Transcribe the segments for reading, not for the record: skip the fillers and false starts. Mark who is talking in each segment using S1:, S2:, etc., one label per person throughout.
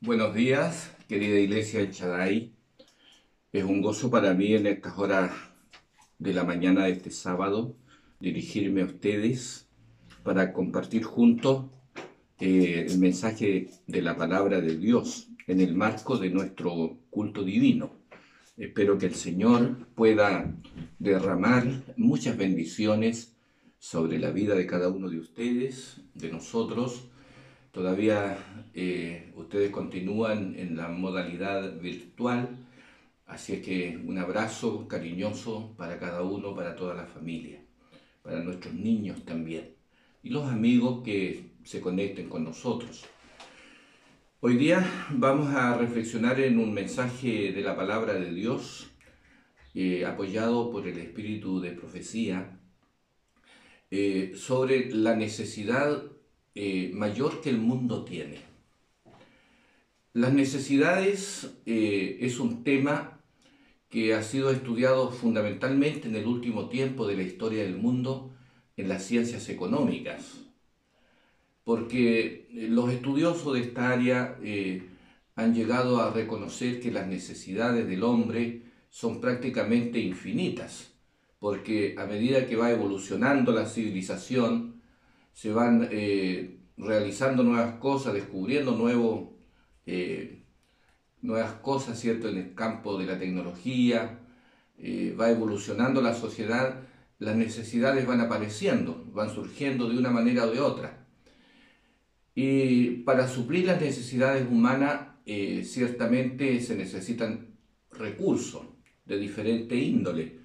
S1: Buenos días, querida Iglesia El Shaddai. Es un gozo para mí en estas horas de la mañana de este sábado dirigirme a ustedes para compartir juntos el mensaje de la palabra de Dios en el marco de nuestro culto divino. Espero que el Señor pueda derramar muchas bendiciones sobre la vida de cada uno de ustedes, de nosotros. Todavía ustedes continúan en la modalidad virtual, así es que un abrazo cariñoso para cada uno, para toda la familia, para nuestros niños también, y los amigos que se conecten con nosotros. Hoy día vamos a reflexionar en un mensaje de la palabra de Dios, apoyado por el espíritu de profecía, sobre la necesidad mayor que el mundo tiene. Las necesidades es un tema que ha sido estudiado fundamentalmente en el último tiempo de la historia del mundo en las ciencias económicas, porque los estudiosos de esta área han llegado a reconocer que las necesidades del hombre son prácticamente infinitas, porque a medida que va evolucionando la civilización, se van realizando nuevas cosas, descubriendo nuevas cosas, ¿cierto?, en el campo de la tecnología, va evolucionando la sociedad, las necesidades van apareciendo, van surgiendo de una manera o de otra. Y para suplir las necesidades humanas, ciertamente se necesitan recursos de diferente índole,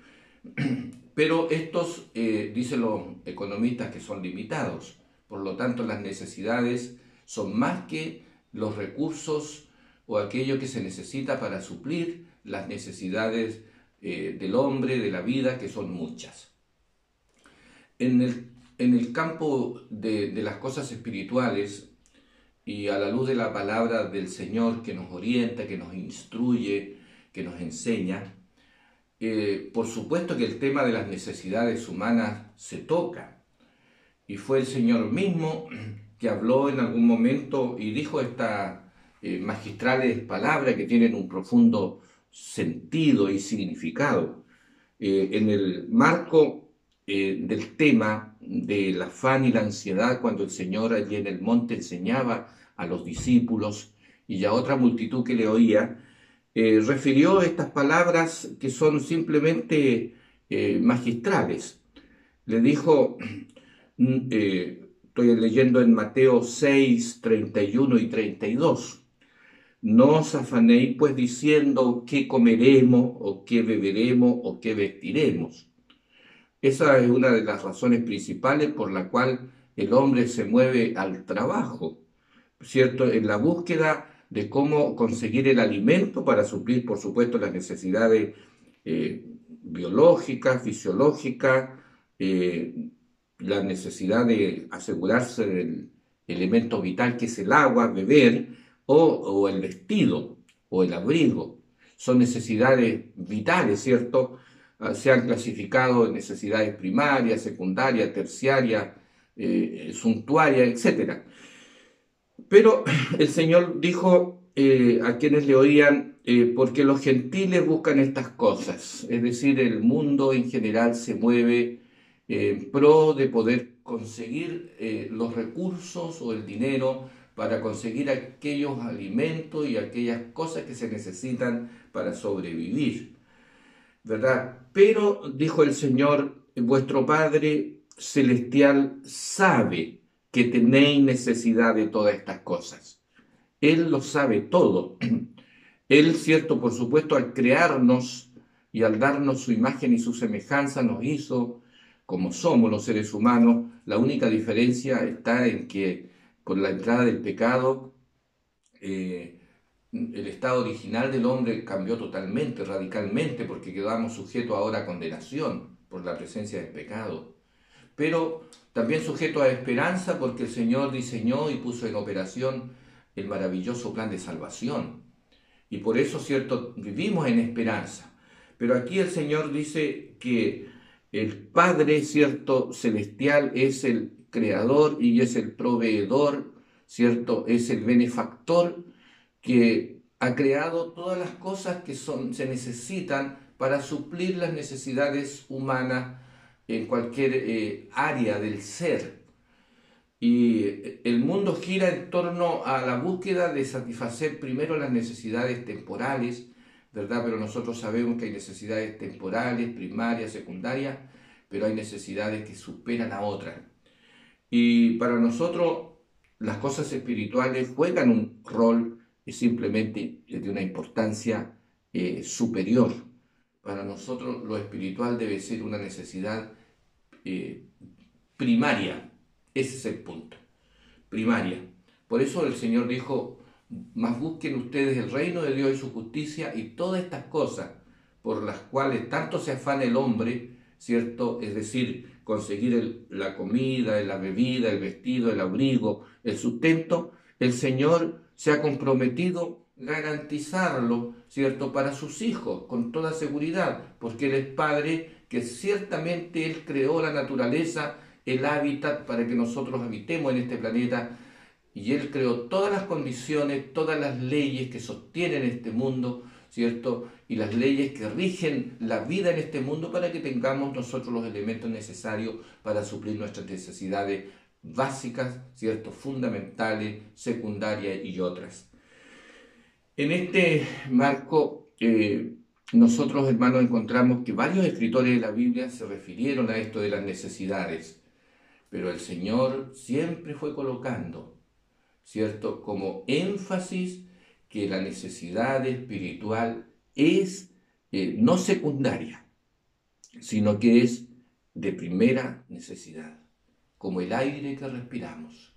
S1: pero estos, dicen los economistas, que son limitados. Por lo tanto, las necesidades son más que los recursos o aquello que se necesita para suplir las necesidades del hombre, de la vida, que son muchas. En el campo de las cosas espirituales, y a la luz de la palabra del Señor que nos orienta, que nos instruye, que nos enseña, por supuesto que el tema de las necesidades humanas se toca. Y fue el Señor mismo que habló en algún momento y dijo estas magistrales palabras que tienen un profundo sentido y significado. En el marco del tema del afán y la ansiedad, cuando el Señor allí en el monte enseñaba a los discípulos y a otra multitud que le oía, refirió estas palabras que son simplemente magistrales. Le dijo, estoy leyendo en Mateo 6, 31 y 32, no os afanéis pues diciendo qué comeremos o qué beberemos o qué vestiremos. Esa es una de las razones principales por la cual el hombre se mueve al trabajo, ¿cierto?, en la búsqueda de cómo conseguir el alimento para suplir, por supuesto, las necesidades biológicas, fisiológicas, la necesidad de asegurarse del elemento vital que es el agua, beber, o el vestido, o el abrigo. Son necesidades vitales, ¿cierto? Se han clasificado en necesidades primarias, secundarias, terciarias, suntuarias, etc. Pero el Señor dijo a quienes le oían, porque los gentiles buscan estas cosas, es decir, el mundo en general se mueve en pro de poder conseguir los recursos o el dinero para conseguir aquellos alimentos y aquellas cosas que se necesitan para sobrevivir, ¿verdad? Pero, dijo el Señor, vuestro Padre Celestial sabe que tenéis necesidad de todas estas cosas. Él lo sabe todo. Él, cierto, por supuesto, al crearnos y al darnos su imagen y su semejanza, nos hizo como somos los seres humanos. La única diferencia está en que con la entrada del pecado, el estado original del hombre cambió totalmente, radicalmente, porque quedamos sujetos ahora a condenación por la presencia del pecado. Pero también sujeto a esperanza, porque el Señor diseñó y puso en operación el maravilloso plan de salvación. Y por eso, cierto, vivimos en esperanza. Pero aquí el Señor dice que el Padre, cierto, celestial es el creador y es el proveedor, cierto, es el benefactor que ha creado todas las cosas que se necesitan para suplir las necesidades humanas en cualquier área del ser. Y el mundo gira en torno a la búsqueda de satisfacer primero las necesidades temporales, ¿verdad? Pero nosotros sabemos que hay necesidades temporales, primarias, secundarias, pero hay necesidades que superan a otras. Y para nosotros las cosas espirituales juegan un rol simplemente de una importancia superior. Para nosotros lo espiritual debe ser una necesidad eh, primaria. Ese es el punto, primaria. Por eso el Señor dijo, más busquen ustedes el reino de Dios y su justicia y todas estas cosas por las cuales tanto se afana el hombre, ¿cierto? Es decir, conseguir la comida, la bebida, el vestido, el abrigo, el sustento, el Señor se ha comprometido garantizarlo, ¿cierto? Para sus hijos, con toda seguridad, porque Él es Padre, que ciertamente Él creó la naturaleza, el hábitat para que nosotros habitemos en este planeta, y Él creó todas las condiciones, todas las leyes que sostienen este mundo, ¿cierto? Y las leyes que rigen la vida en este mundo para que tengamos nosotros los elementos necesarios para suplir nuestras necesidades básicas, ¿cierto? Fundamentales, secundarias y otras. En este marco, nosotros, hermanos, encontramos que varios escritores de la Biblia se refirieron a esto de las necesidades, pero el Señor siempre fue colocando, ¿cierto?, como énfasis que la necesidad espiritual es no secundaria, sino que es de primera necesidad, como el aire que respiramos.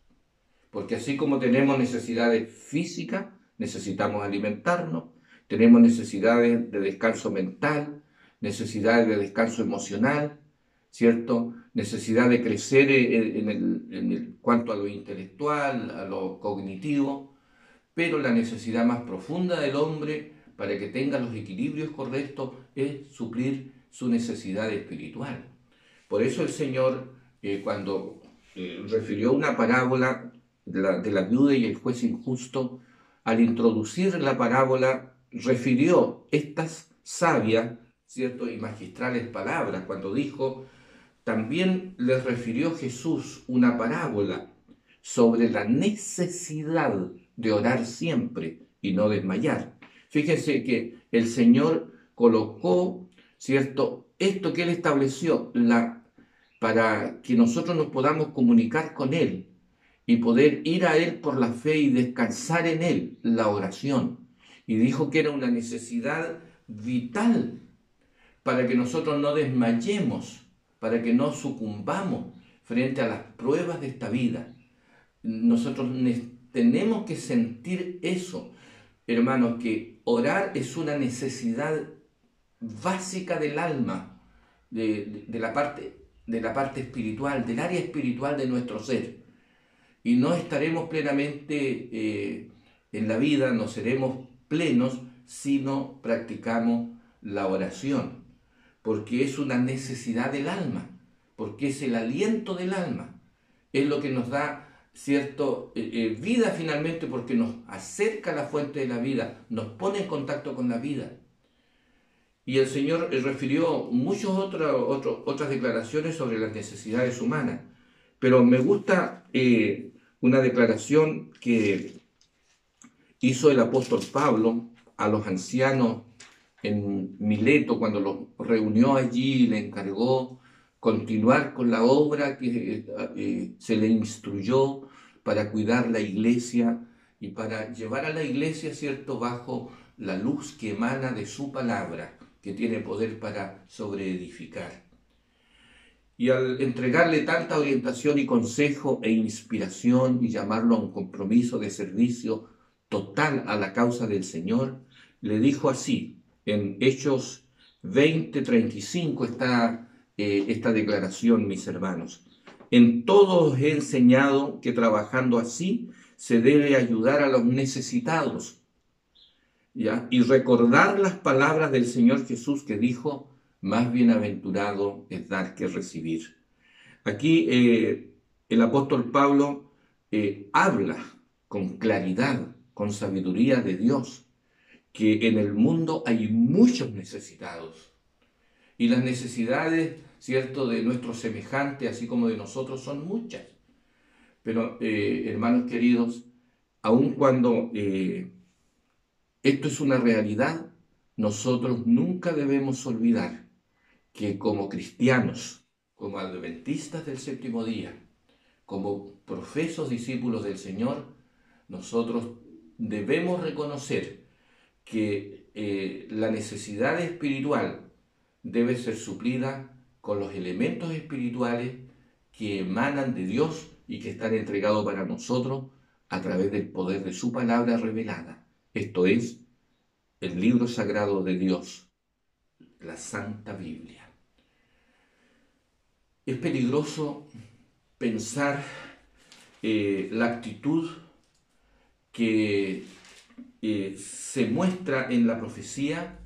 S1: Porque así como tenemos necesidades físicas, necesitamos alimentarnos, tenemos necesidades de descanso mental, necesidades de descanso emocional, ¿cierto? Necesidad de crecer en cuanto a lo intelectual, a lo cognitivo, pero la necesidad más profunda del hombre para que tenga los equilibrios correctos es suplir su necesidad espiritual. Por eso el Señor, cuando refirió una parábola de la viuda y el juez injusto, al introducir la parábola, refirió estas sabias, ¿cierto?, y magistrales palabras, cuando dijo, también les refirió Jesús una parábola sobre la necesidad de orar siempre y no desmayar. Fíjense que el Señor colocó, ¿cierto?, esto que Él estableció para que nosotros nos podamos comunicar con Él y poder ir a Él por la fe y descansar en Él, la oración. Y dijo que era una necesidad vital para que nosotros no desmayemos, para que no sucumbamos frente a las pruebas de esta vida. Nosotros tenemos que sentir eso, hermanos, que orar es una necesidad básica del alma, de la parte espiritual, del área espiritual de nuestro ser. Y no estaremos plenamente en la vida, no seremos plenos si no practicamos la oración, porque es una necesidad del alma, porque es el aliento del alma, es lo que nos da vida finalmente, porque nos acerca a la fuente de la vida, nos pone en contacto con la vida. Y el Señor refirió muchas otras declaraciones sobre las necesidades humanas, pero me gusta una declaración que hizo el apóstol Pablo a los ancianos en Mileto, cuando los reunió allí y le encargó continuar con la obra que se le instruyó para cuidar la iglesia y para llevar a la iglesia, ¿cierto?, bajo la luz que emana de su palabra, que tiene poder para sobreedificar. Y al entregarle tanta orientación y consejo e inspiración y llamarlo a un compromiso de servicio total a la causa del Señor, le dijo así, en Hechos 20:35 está esta declaración, mis hermanos. En todo os he enseñado que trabajando así se debe ayudar a los necesitados, ¿ya? Y recordar las palabras del Señor Jesús que dijo, más bienaventurado es dar que recibir. Aquí el apóstol Pablo habla con claridad, con sabiduría de Dios, que en el mundo hay muchos necesitados. Y las necesidades, ¿cierto?, de nuestros semejantes, así como de nosotros, son muchas. Pero, hermanos queridos, aun cuando esto es una realidad, nosotros nunca debemos olvidar que como cristianos, como adventistas del séptimo día, como profesos discípulos del Señor, nosotros debemos reconocer que la necesidad espiritual debe ser suplida con los elementos espirituales que emanan de Dios y que están entregados para nosotros a través del poder de su palabra revelada. Esto es el libro sagrado de Dios, la Santa Biblia. Es peligroso pensar la actitud que se muestra en la profecía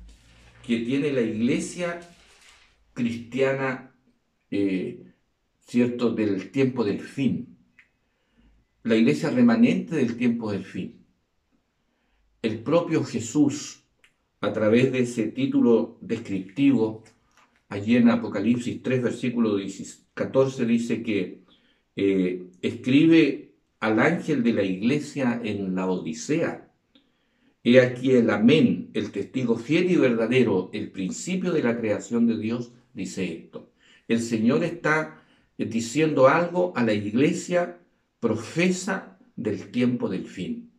S1: que tiene la iglesia cristiana, ¿cierto?, del tiempo del fin, la iglesia remanente del tiempo del fin. El propio Jesús, a través de ese título descriptivo, allí en Apocalipsis 3, versículo 14, dice que escribe al ángel de la iglesia en la Odisea: he aquí el amén, el testigo fiel y verdadero, el principio de la creación de Dios, dice esto. El Señor está diciendo algo a la iglesia profesa del tiempo del fin.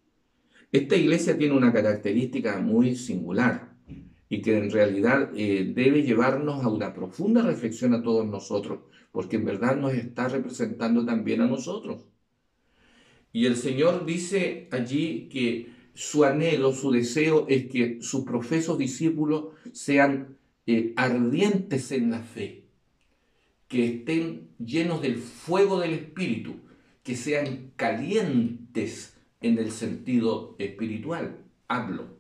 S1: Esta iglesia tiene una característica muy singular y que en realidad debe llevarnos a una profunda reflexión a todos nosotros, porque en verdad nos está representando también a nosotros. Y el Señor dice allí que su anhelo, su deseo es que sus profesos discípulos sean ardientes en la fe, que estén llenos del fuego del Espíritu, que sean calientes en el sentido espiritual, hablo.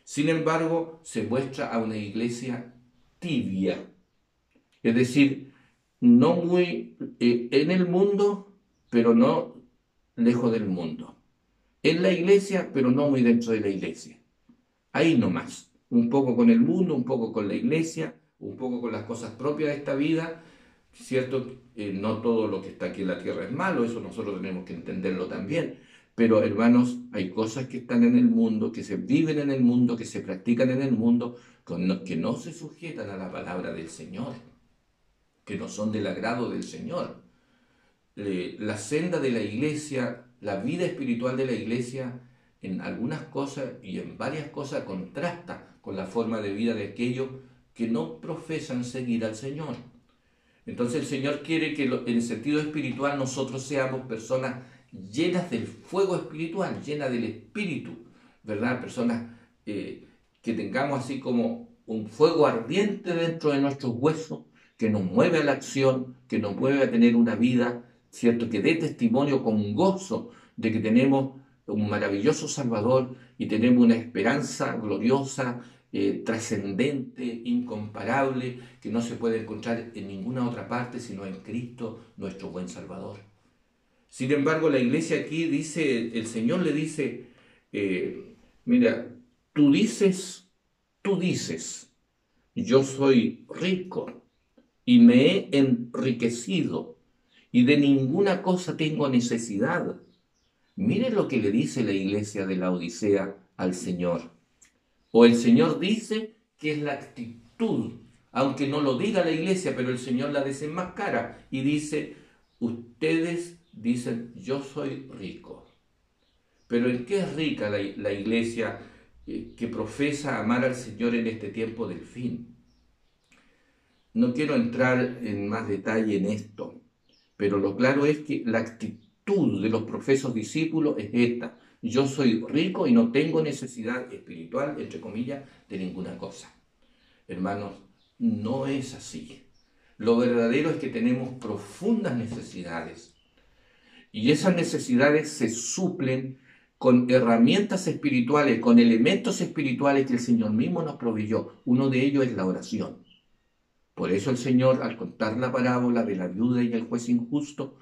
S1: Sin embargo, se muestra a una iglesia tibia, es decir, no muy en el mundo, pero no lejos del mundo. En la iglesia, pero no muy dentro de la iglesia. Ahí nomás, un poco con el mundo, un poco con la iglesia, un poco con las cosas propias de esta vida. Cierto, no todo lo que está aquí en la tierra es malo, eso nosotros tenemos que entenderlo también. Pero hermanos, hay cosas que están en el mundo, que se viven en el mundo, que se practican en el mundo, que no se sujetan a la palabra del Señor, que no son del agrado del Señor. La senda de la iglesia, la vida espiritual de la iglesia, en algunas cosas y en varias cosas contrasta con la forma de vida de aquellos que no profesan seguir al Señor. Entonces el Señor quiere que en el sentido espiritual nosotros seamos personas llenas del fuego espiritual, llenas del Espíritu, ¿verdad? Personas que tengamos así como un fuego ardiente dentro de nuestros huesos, que nos mueve a la acción, que nos mueve a tener una vida, ¿cierto?, que dé testimonio con gozo de que tenemos un maravilloso Salvador y tenemos una esperanza gloriosa, trascendente, incomparable, que no se puede encontrar en ninguna otra parte sino en Cristo, nuestro buen Salvador. Sin embargo, la iglesia aquí dice, el Señor le dice, mira, tú dices, yo soy rico y me he enriquecido y de ninguna cosa tengo necesidad. Mire lo que le dice la iglesia de la Odisea al Señor. O el Señor dice que es la actitud, aunque no lo diga la iglesia, pero el Señor la desenmascara y dice, ustedes dicen, yo soy rico. Pero ¿en qué es rica la iglesia que profesa amar al Señor en este tiempo del fin? No quiero entrar en más detalle en esto, pero lo claro es que la actitud de los profesos discípulos es esta: yo soy rico y no tengo necesidad espiritual, entre comillas, de ninguna cosa. Hermanos, no es así. Lo verdadero es que tenemos profundas necesidades y esas necesidades se suplen con herramientas espirituales, con elementos espirituales que el Señor mismo nos proveyó. Uno de ellos es la oración. Por eso el Señor, al contar la parábola de la viuda y el juez injusto,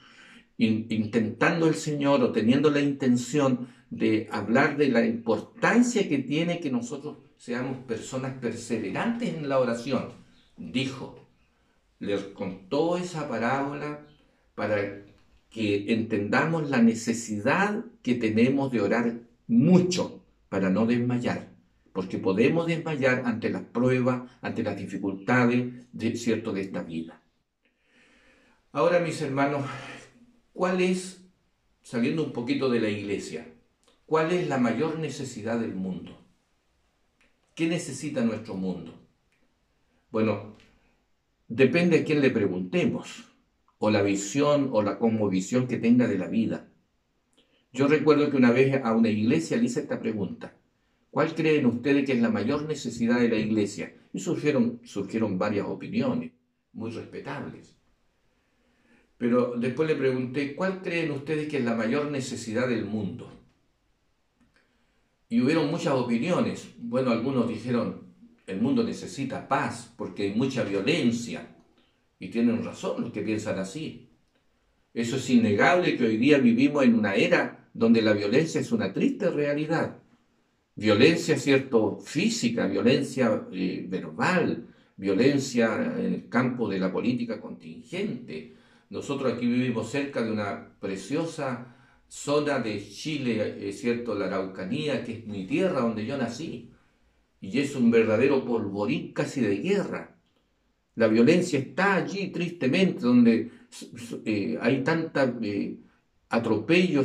S1: intentando el Señor o teniendo la intención de hablar de la importancia que tiene que nosotros seamos personas perseverantes en la oración, dijo, les contó esa parábola para que entendamos la necesidad que tenemos de orar mucho para no desmayar, porque podemos desmayar ante las pruebas, ante las dificultades de esta vida. Ahora, mis hermanos, ¿cuál es, saliendo un poquito de la iglesia, cuál es la mayor necesidad del mundo? ¿Qué necesita nuestro mundo? Bueno, depende a quién le preguntemos, o la visión o la cosmovisión que tenga de la vida. Yo recuerdo que una vez a una iglesia le hice esta pregunta: ¿cuál creen ustedes que es la mayor necesidad de la iglesia? Y surgieron varias opiniones, muy respetables. Pero después le pregunté: ¿cuál creen ustedes que es la mayor necesidad del mundo? Y hubieron muchas opiniones. Bueno, algunos dijeron: el mundo necesita paz porque hay mucha violencia. Y tienen razón los que piensan así. Eso es innegable, que hoy día vivimos en una era donde la violencia es una triste realidad. Violencia, física, violencia verbal, violencia en el campo de la política contingente. Nosotros aquí vivimos cerca de una preciosa zona de Chile, la Araucanía, que es mi tierra donde yo nací. Y es un verdadero polvorín casi de guerra. La violencia está allí tristemente, donde hay tanta atropello,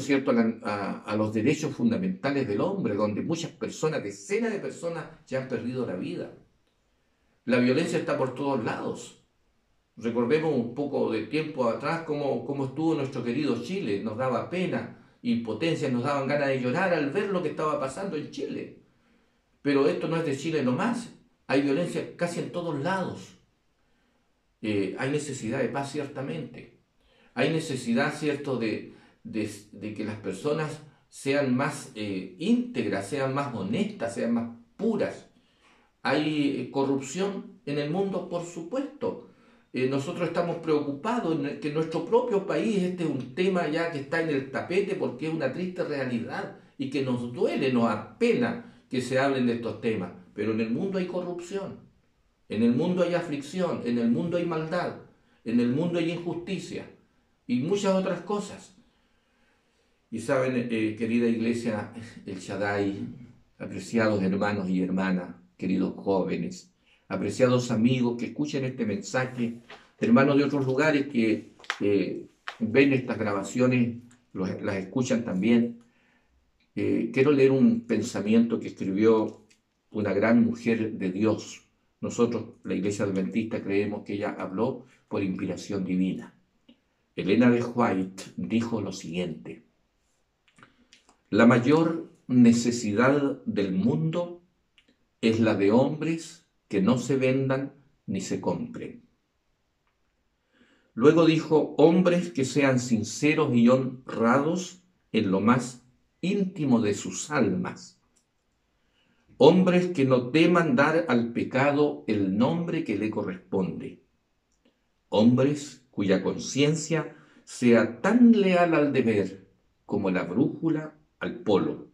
S1: a los derechos fundamentales del hombre, donde muchas personas, decenas de personas, ya han perdido la vida. La violencia está por todos lados. Recordemos un poco de tiempo atrás cómo estuvo nuestro querido Chile. Nos daba pena, impotencia, nos daban ganas de llorar al ver lo que estaba pasando en Chile. Pero esto no es de Chile nomás. Hay violencia casi en todos lados. Hay necesidad de paz, ciertamente. Hay necesidad, de que las personas sean más íntegras, sean más honestas, sean más puras. Hay corrupción en el mundo, por supuesto. Nosotros estamos preocupados en que en nuestro propio país este es un tema ya que está en el tapete, porque es una triste realidad y que nos duele, nos apena que se hablen de estos temas. Pero en el mundo hay corrupción. En el mundo hay aflicción, en el mundo hay maldad, en el mundo hay injusticia y muchas otras cosas. Y saben, querida iglesia, el Shaddai, apreciados hermanos y hermanas, queridos jóvenes, apreciados amigos que escuchen este mensaje, hermanos de otros lugares que ven estas grabaciones, las escuchan también. Quiero leer un pensamiento que escribió una gran mujer de Dios. Nosotros, la Iglesia Adventista, creemos que ella habló por inspiración divina. Elena de White dijo lo siguiente: la mayor necesidad del mundo es la de hombres que no se vendan ni se compren. Luego dijo: hombres que sean sinceros y honrados en lo más íntimo de sus almas. Hombres que no teman dar al pecado el nombre que le corresponde. Hombres cuya conciencia sea tan leal al deber como la brújula al polo.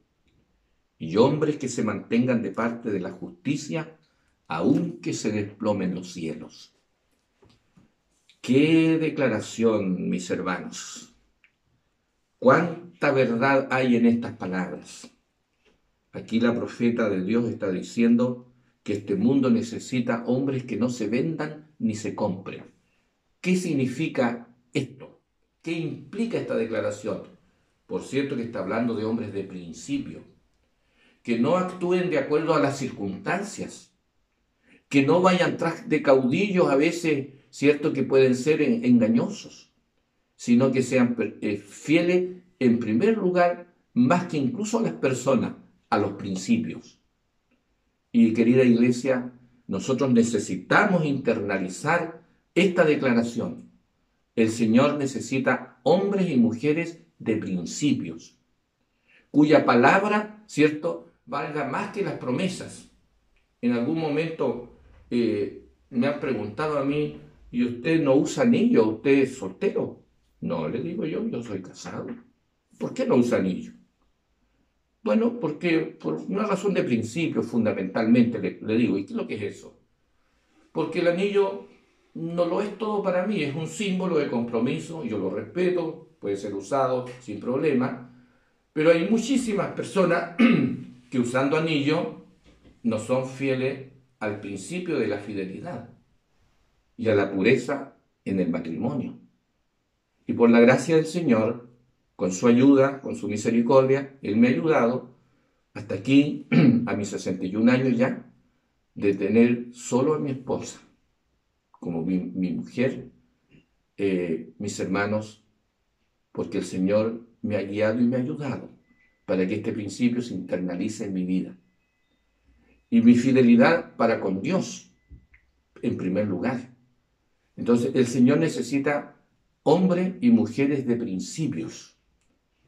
S1: Y hombres que se mantengan de parte de la justicia, aunque se desplomen los cielos. ¡Qué declaración, mis hermanos! ¡Cuánta verdad hay en estas palabras! Aquí la profeta de Dios está diciendo que este mundo necesita hombres que no se vendan ni se compren. ¿Qué significa esto? ¿Qué implica esta declaración? Por cierto que está hablando de hombres de principio, que no actúen de acuerdo a las circunstancias, que no vayan tras de caudillos a veces, que pueden ser engañosos, sino que sean fieles en primer lugar, más que incluso a las personas, a los principios. Y querida iglesia, nosotros necesitamos internalizar esta declaración. El Señor necesita hombres y mujeres de principios, cuya palabra, valga más que las promesas. En algún momento me han preguntado a mí: ¿y usted no usa anillo? ¿Usted es soltero? No, le digo yo soy casado. ¿Por qué no usa anillo? Bueno, porque por una razón de principio, fundamentalmente, le digo, ¿y qué es lo que es eso? Porque el anillo no lo es todo para mí, es un símbolo de compromiso, yo lo respeto, puede ser usado sin problema, pero hay muchísimas personas que usando anillo no son fieles al principio de la fidelidad y a la pureza en el matrimonio. Y por la gracia del Señor, con su ayuda, con su misericordia, Él me ha ayudado hasta aquí, a mis 61 años ya, de tener solo a mi esposa como mi mujer, mis hermanos, porque el Señor me ha guiado y me ha ayudado para que este principio se internalice en mi vida. Y mi fidelidad para con Dios, en primer lugar. Entonces, el Señor necesita hombres y mujeres de principios,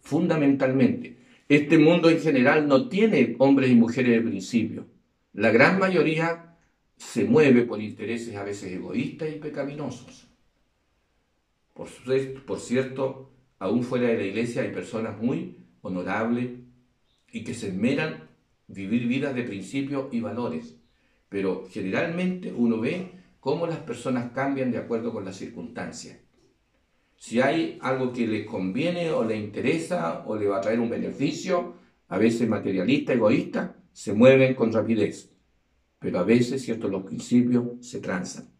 S1: fundamentalmente. Este mundo en general no tiene hombres y mujeres de principios. La gran mayoría se mueve por intereses a veces egoístas y pecaminosos. Por cierto, aún fuera de la iglesia hay personas muy honorables y que se esmeran vivir vidas de principios y valores. Pero generalmente uno ve cómo las personas cambian de acuerdo con las circunstancias. Si hay algo que les conviene o les interesa o le va a traer un beneficio, a veces materialista, egoísta, se mueven con rapidez. Pero a veces, ¿cierto?, los principios se transan.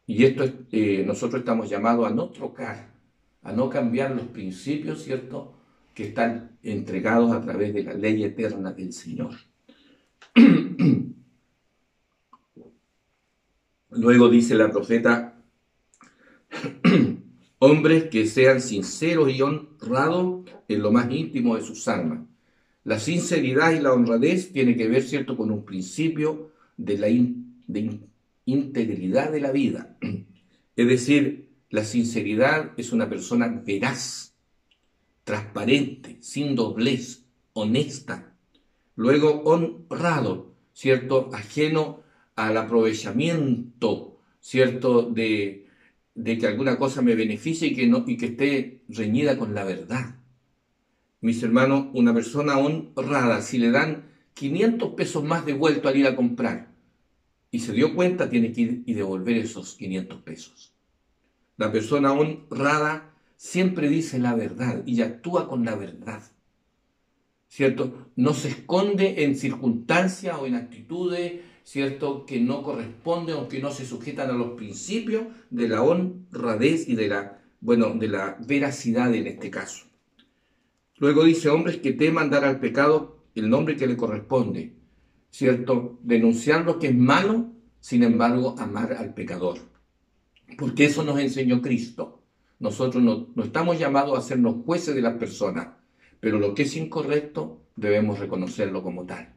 S1: Y esto nosotros estamos llamados a no trocar, a no cambiar los principios, ¿cierto?, que están entregados a través de la ley eterna del Señor. Luego dice la profeta, hombres que sean sinceros y honrados en lo más íntimo de sus almas. La sinceridad y la honradez tiene que ver, ¿cierto?, con un principio de la integridad de la vida. Es decir, la sinceridad es una persona veraz, transparente, sin doblez, honesta. Luego, honrado, ¿cierto?, ajeno al aprovechamiento, ¿cierto?, de que alguna cosa me beneficie y que esté reñida con la verdad. Mis hermanos, una persona honrada, si le dan 500 pesos más de vuelto al ir a comprar y se dio cuenta, tiene que ir y devolver esos 500 pesos. La persona honrada siempre dice la verdad y actúa con la verdad, ¿cierto? No se esconde en circunstancias o en actitudes, ¿cierto?, que no corresponden o que no se sujetan a los principios de la honradez y de la veracidad en este caso. Luego dice, hombres que teman dar al pecado el nombre que le corresponde, ¿cierto? Denunciar lo que es malo, sin embargo, amar al pecador. Porque eso nos enseñó Cristo. Nosotros no estamos llamados a hacernos jueces de las personas, pero lo que es incorrecto debemos reconocerlo como tal,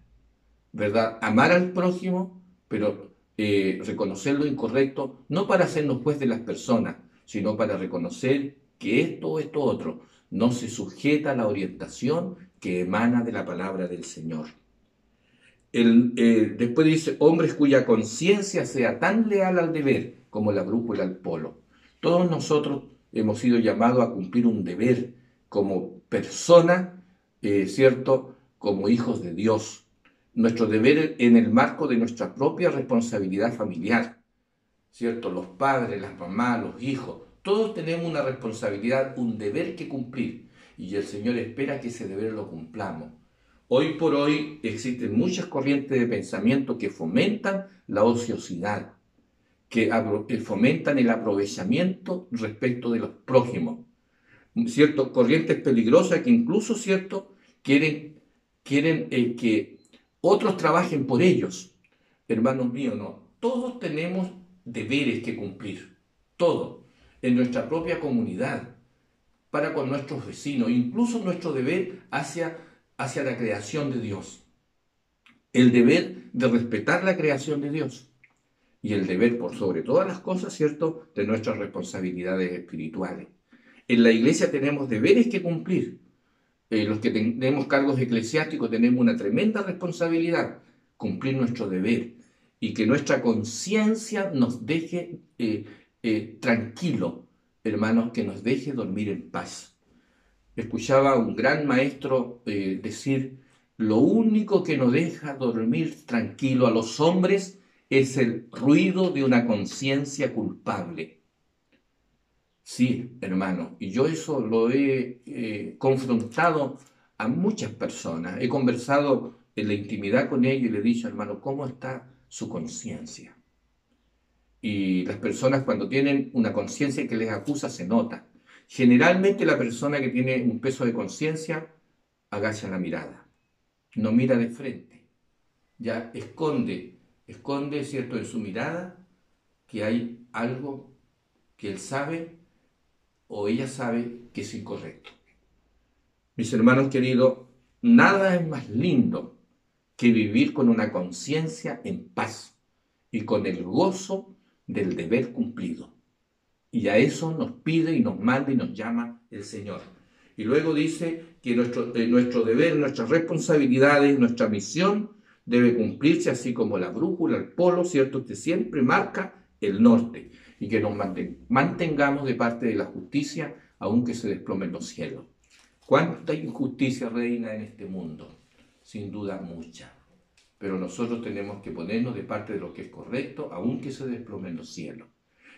S1: ¿verdad? Amar al prójimo, pero reconocer lo incorrecto, no para hacernos juez de las personas, sino para reconocer que esto o esto otro no se sujeta a la orientación que emana de la palabra del Señor. Después dice, hombres cuya conciencia sea tan leal al deber como la brújula al polo. Todos nosotros hemos sido llamados a cumplir un deber como personas, ¿cierto?, como hijos de Dios. Nuestro deber en el marco de nuestra propia responsabilidad familiar, ¿cierto? Los padres, las mamás, los hijos, todos tenemos una responsabilidad, un deber que cumplir, y el Señor espera que ese deber lo cumplamos. Hoy por hoy existen muchas corrientes de pensamiento que fomentan la ociosidad, que fomentan el aprovechamiento respecto de los prójimos, ¿cierto? Corrientes peligrosas que incluso, ¿cierto?, quieren que otros trabajen por ellos. Hermanos míos, no. Todos tenemos deberes que cumplir, todos, en nuestra propia comunidad, para con nuestros vecinos, incluso nuestro deber hacia la creación de Dios. El deber de respetar la creación de Dios y el deber, por sobre todas las cosas, ¿cierto?, de nuestras responsabilidades espirituales. En la iglesia tenemos deberes que cumplir. Los que tenemos cargos eclesiásticos tenemos una tremenda responsabilidad, cumplir nuestro deber y que nuestra conciencia nos deje tranquilo, hermanos, que nos deje dormir en paz. Escuchaba a un gran maestro decir, lo único que nos deja dormir tranquilo a los hombres es el ruido de una conciencia culpable. Sí, hermano, y yo eso lo he confrontado a muchas personas. He conversado en la intimidad con ellos y le he dicho, hermano, ¿cómo está su conciencia? Y las personas cuando tienen una conciencia que les acusa se nota. Generalmente la persona que tiene un peso de conciencia agacha la mirada, no mira de frente, ya esconde, ¿cierto?, en su mirada que hay algo que él sabe o ella sabe que es incorrecto. Mis hermanos queridos, nada es más lindo que vivir con una conciencia en paz y con el gozo del deber cumplido. Y a eso nos pide y nos manda y nos llama el Señor. Y luego dice que nuestro deber, nuestras responsabilidades, nuestra misión debe cumplirse así como la brújula, el polo, ¿cierto?, que siempre marca el norte. Y que nos mantengamos de parte de la justicia, aunque se desplomen los cielos. ¿Cuánta injusticia reina en este mundo? Sin duda mucha. Pero nosotros tenemos que ponernos de parte de lo que es correcto, aunque se desplomen los cielos.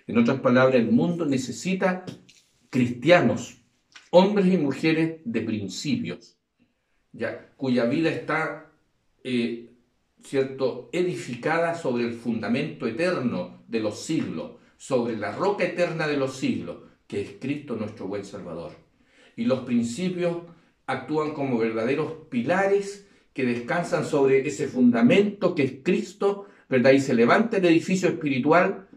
S1: En otras palabras, el mundo necesita cristianos, hombres y mujeres de principios, ya, cuya vida está, ¿cierto?, edificada sobre el fundamento eterno de los siglos, sobre la roca eterna de los siglos, que es Cristo nuestro buen Salvador. Y los principios actúan como verdaderos pilares que descansan sobre ese fundamento que es Cristo, ¿verdad? Y se levanta el edificio espiritual,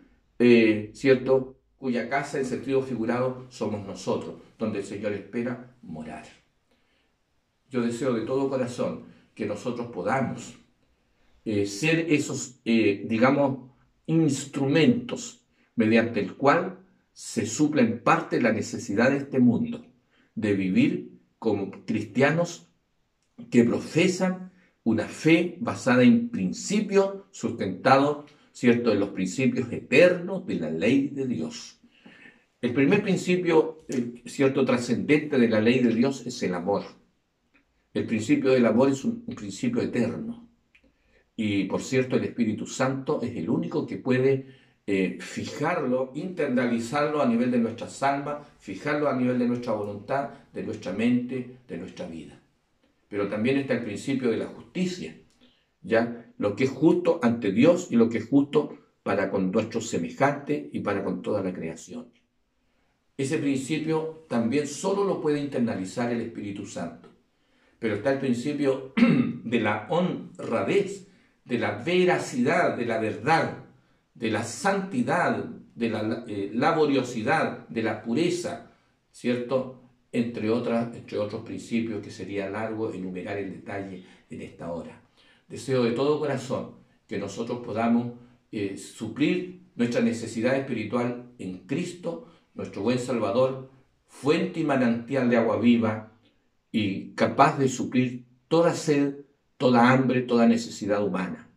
S1: ¿cierto?, cuya casa en sentido figurado somos nosotros, donde el Señor espera morar. Yo deseo de todo corazón que nosotros podamos ser esos, digamos, instrumentos mediante el cual se suple en parte la necesidad de este mundo de vivir como cristianos que profesan una fe basada en principios sustentados, ¿cierto?, en los principios eternos de la ley de Dios. El primer principio, ¿cierto?, trascendente de la ley de Dios es el amor. El principio del amor es un principio eterno. Y, por cierto, el Espíritu Santo es el único que puede fijarlo, internalizarlo a nivel de nuestras almas, fijarlo a nivel de nuestra voluntad, de nuestra mente, de nuestra vida. Pero también está el principio de la justicia, ¿ya? Lo que es justo ante Dios y lo que es justo para con nuestros semejantes y para con toda la creación. Ese principio también solo lo puede internalizar el Espíritu Santo. Pero está el principio de la honradez, de la veracidad, de la verdad, de la santidad, de la laboriosidad, de la pureza, ¿cierto?, entre otros principios que sería largo enumerar en detalle en esta hora. Deseo de todo corazón que nosotros podamos suplir nuestra necesidad espiritual en Cristo, nuestro buen Salvador, fuente y manantial de agua viva y capaz de suplir toda sed, toda hambre, toda necesidad humana.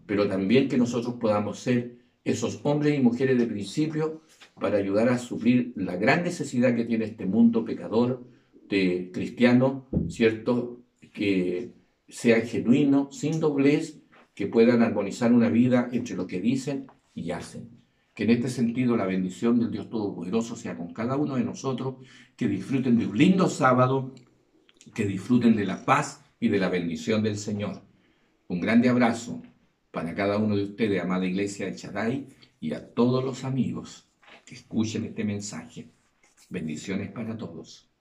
S1: Pero también que nosotros podamos ser esos hombres y mujeres de principio para ayudar a suplir la gran necesidad que tiene este mundo pecador de cristianos, ¿cierto?, que sean genuinos, sin doblez, que puedan armonizar una vida entre lo que dicen y hacen. Que en este sentido la bendición del Dios Todopoderoso sea con cada uno de nosotros, que disfruten de un lindo sábado, que disfruten de la paz y de la bendición del Señor. Un grande abrazo para cada uno de ustedes, amada Iglesia de Shaddai, y a todos los amigos que escuchen este mensaje. Bendiciones para todos.